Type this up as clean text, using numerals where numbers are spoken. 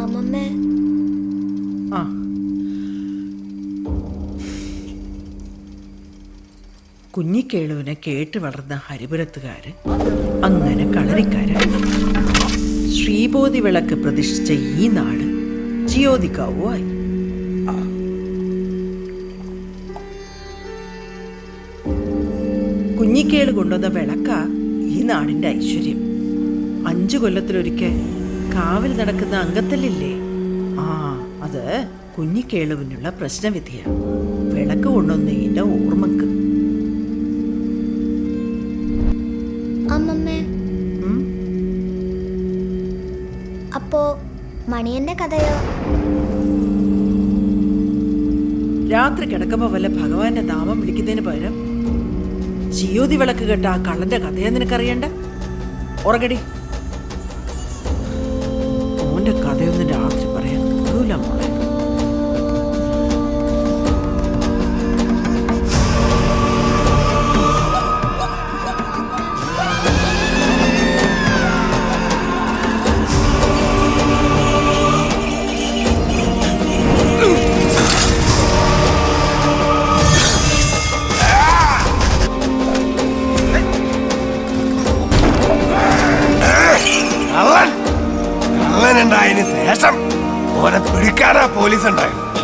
അമ്മമ്മേ, ആ കുഞ്ഞിക്കേളുവിനെ കേട്ട് വളർന്ന ഹരിപുരത്തുകാര് അങ്ങനെ കളരിക്കാരായി. ശ്രീബോധി വിളക്ക് പ്രതിഷ്ഠിച്ച ഈ നാട് ജിയോതികാവുമായി. കുഞ്ഞിക്കേള് കൊണ്ടുവന്ന വിളക്ക ഈ നാടിന്റെ ഐശ്വര്യം. 5 കൊല്ലത്തിലൊരിക്കൽ കാവൽ നടക്കുന്ന അങ്കത്തല്ലില്ലേ, അത് കുഞ്ഞിക്കേളുവിനുള്ള പ്രശ്നവിധിയ. വിളക്ക് കൊണ്ടുവന്നതിന്റെ ഓർമ്മക്ക്. അമ്മമ്മേ, അപ്പോ മണിയന്റെ കഥയോ? രാത്രി കിടക്കുമ്പോ വല്ല ഭഗവാന്റെ നാമം വിളിക്കുന്നതിന് പകരം ജിയോതി വിളക്ക് കേട്ട ആ കള്ളന്റെ കഥയെ നിനക്കറിയണ്ട? ഉറങ്ങടി. ഓന്റെ കഥയൊന്നും രാത്രി പറയാൻ കിട്ടൂല മോളെ. കള്ളനുണ്ടായതിനു ശേഷം ഓനെ പിടിക്കാനാ പോലീസ് ഉണ്ടായിരുന്നു.